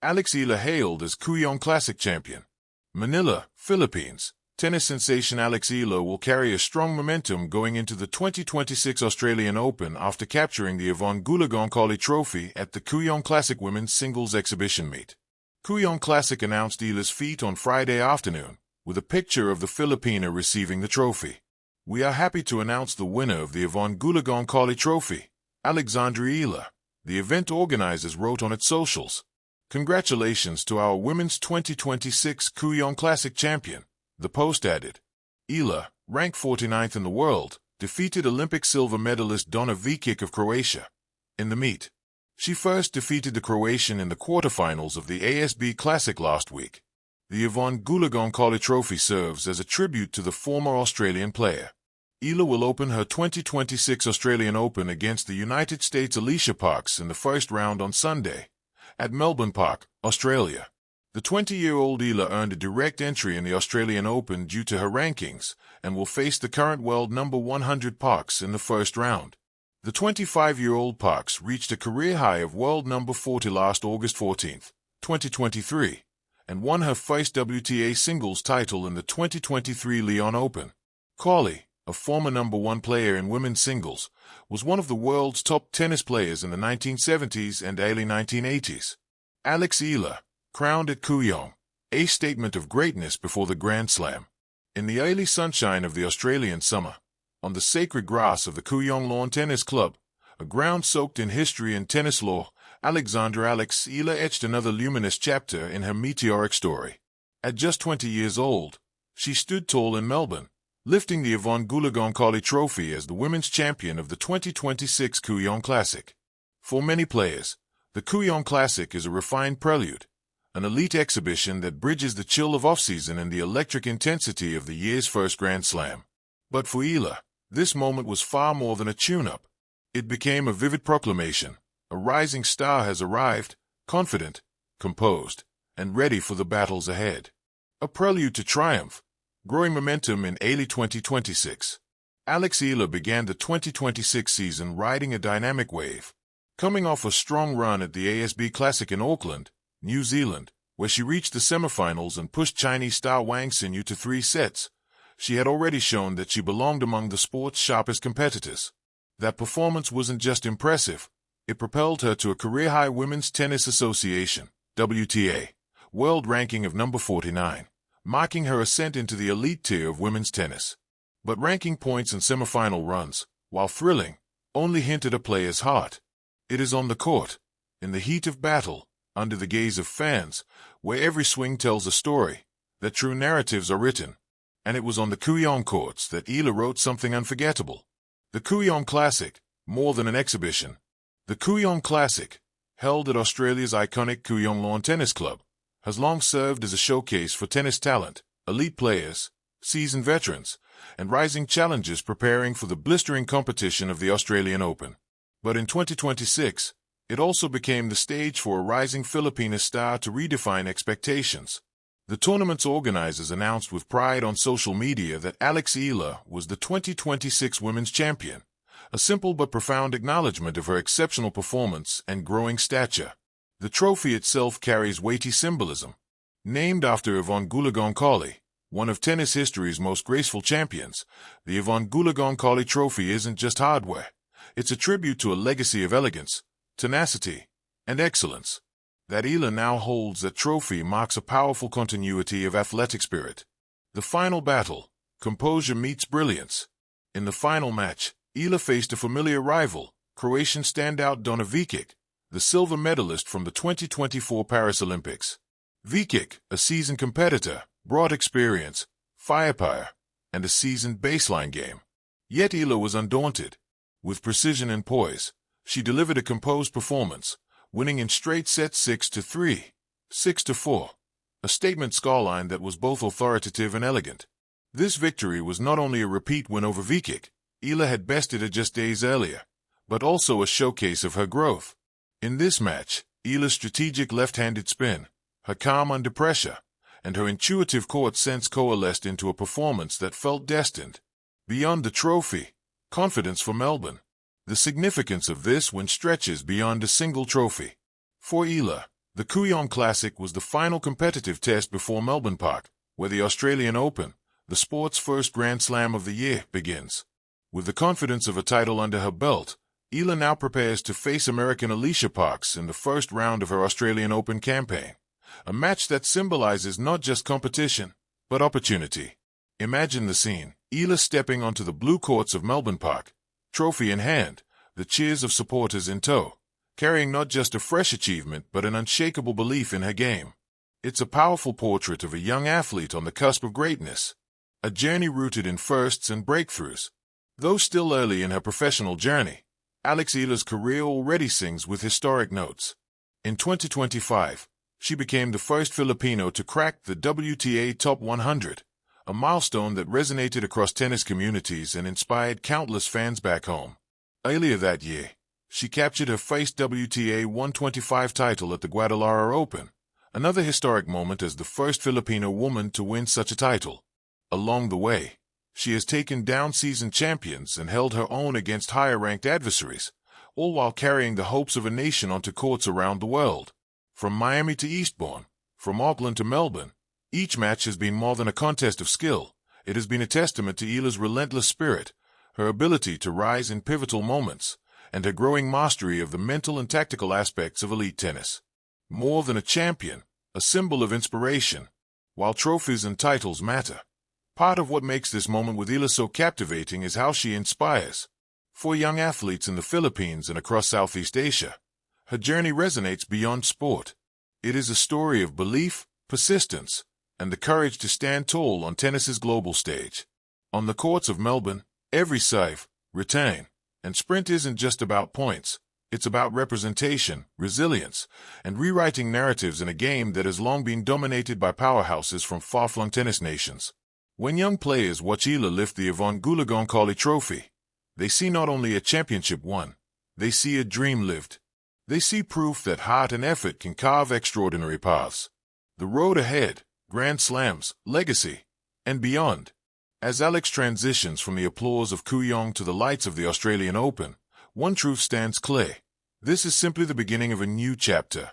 Eala hailed as Kooyong Classic champion. Manila, Philippines. Tennis sensation Eala will carry a strong momentum going into the 2026 Australian Open after capturing the Yvonne Goolagong Trophy at the Kooyong Classic Women's Singles Exhibition Meet. Kooyong Classic announced Eala's feat on Friday afternoon, with a picture of the Filipina receiving the trophy. "We are happy to announce the winner of the Yvonne Goolagong Trophy, Alexandra Eala," the event organizers wrote on its socials. "Congratulations to our Women's 2026 Kooyong Classic champion," the post added. Eala, ranked 49th in the world, defeated Olympic silver medalist Donna Vikic of Croatia in the meet. She first defeated the Croatian in the quarterfinals of the ASB Classic last week. The Yvonne Goolagong Trophy serves as a tribute to the former Australian player. Eala will open her 2026 Australian Open against the United States' Alicia Parks in the first round on Sunday at Melbourne Park, Australia. The 20-year-old Eala earned a direct entry in the Australian Open due to her rankings and will face the current world number 100 Parks in the first round. The 25-year-old Parks reached a career high of world number 40 last August 14, 2023, and won her first WTA singles title in the 2023 Lyon Open. Carly, a former number 1 player in women's singles, was one of the world's top tennis players in the 1970s and early 1980s. Eala, crowned at Kooyong, a statement of greatness before the Grand Slam. In the early sunshine of the Australian summer, on the sacred grass of the Kooyong Lawn Tennis Club, a ground soaked in history and tennis lore, Eala etched another luminous chapter in her meteoric story. At just 20 years old, she stood tall in Melbourne, lifting the Yvonne Goolagong Trophy as the women's champion of the 2026 Kooyong Classic. For many players, the Kooyong Classic is a refined prelude, an elite exhibition that bridges the chill of off-season and the electric intensity of the year's first Grand Slam. But for Eala, this moment was far more than a tune-up. It became a vivid proclamation. A rising star has arrived, confident, composed, and ready for the battles ahead. A prelude to triumph, growing momentum in early 2026. Eala began the 2026 season riding a dynamic wave. Coming off a strong run at the ASB Classic in Auckland, New Zealand, where she reached the semifinals and pushed Chinese star Wang Xinyu to 3 sets, she had already shown that she belonged among the sport's sharpest competitors. That performance wasn't just impressive, it propelled her to a career-high Women's Tennis Association (WTA) world ranking of number 49, marking her ascent into the elite tier of women's tennis. But ranking points and semifinal runs, while thrilling, only hint at a player's heart. It is on the court, in the heat of battle, under the gaze of fans, where every swing tells a story, that true narratives are written. And it was on the Kooyong courts that Eala wrote something unforgettable. The Kooyong Classic, more than an exhibition. The Kooyong Classic, held at Australia's iconic Kooyong Lawn Tennis Club, has long served as a showcase for tennis talent, elite players, seasoned veterans, and rising challengers preparing for the blistering competition of the Australian Open. But in 2026, it also became the stage for a rising Filipina star to redefine expectations. The tournament's organizers announced with pride on social media that Eala was the 2026 women's champion, a simple but profound acknowledgement of her exceptional performance and growing stature. The trophy itself carries weighty symbolism. Named after Yvonne Goolagong, one of tennis history's most graceful champions, the Yvonne Goolagong Trophy isn't just hardware. It's a tribute to a legacy of elegance, tenacity, and excellence. That Eala now holds that trophy marks a powerful continuity of athletic spirit. The final battle, composure meets brilliance. In the final match, Eala faced a familiar rival, Croatian standout Donna Vikic, the silver medalist from the 2024 Paris Olympics. Vikic, a seasoned competitor, brought experience, firepower, and a seasoned baseline game. Yet Eala was undaunted. With precision and poise, she delivered a composed performance, winning in straight sets 6-3, 6-4, a statement scoreline that was both authoritative and elegant. This victory was not only a repeat win over Vikic, Eala had bested her just days earlier, but also a showcase of her growth. In this match, Eala's strategic left-handed spin, her calm under pressure, and her intuitive court sense coalesced into a performance that felt destined. Beyond the trophy, confidence for Melbourne. The significance of this win stretches beyond a single trophy. For Eala, The Kooyong Classic was the final competitive test before Melbourne Park, where the Australian Open, the sport's first Grand Slam of the year, begins. With the confidence of a title under her belt, Eala now prepares to face American Alicia Parks in the first round of her Australian Open campaign, a match that symbolizes not just competition, but opportunity. Imagine the scene, Eala stepping onto the blue courts of Melbourne Park, trophy in hand, the cheers of supporters in tow, carrying not just a fresh achievement but an unshakable belief in her game. It's a powerful portrait of a young athlete on the cusp of greatness, a journey rooted in firsts and breakthroughs. Though still early in her professional journey, Eala's career already sings with historic notes. In 2025, she became the first Filipino to crack the WTA Top 100, a milestone that resonated across tennis communities and inspired countless fans back home. Earlier that year, she captured her first WTA 125 title at the Guadalajara Open, another historic moment as the first Filipino woman to win such a title. Along the way, she has taken down seasoned champions and held her own against higher-ranked adversaries, all while carrying the hopes of a nation onto courts around the world. From Miami to Eastbourne, from Auckland to Melbourne, each match has been more than a contest of skill. It has been a testament to Eala's relentless spirit, her ability to rise in pivotal moments, and her growing mastery of the mental and tactical aspects of elite tennis. More than a champion, a symbol of inspiration. While trophies and titles matter, part of what makes this moment with Eala so captivating is how she inspires. For young athletes in the Philippines and across Southeast Asia, her journey resonates beyond sport. It is a story of belief, persistence, and the courage to stand tall on tennis's global stage. On the courts of Melbourne, every serve, return, and sprint isn't just about points. It's about representation, resilience, and rewriting narratives in a game that has long been dominated by powerhouses from far-flung tennis nations. When young players watch Eala lift the Yvonne Goolagong-Collie Trophy, they see not only a championship won, they see a dream lived. They see proof that heart and effort can carve extraordinary paths. The road ahead, Grand Slams, legacy, and beyond. As Alex transitions from the applause of Kooyong to the lights of the Australian Open, one truth stands clear. This is simply the beginning of a new chapter.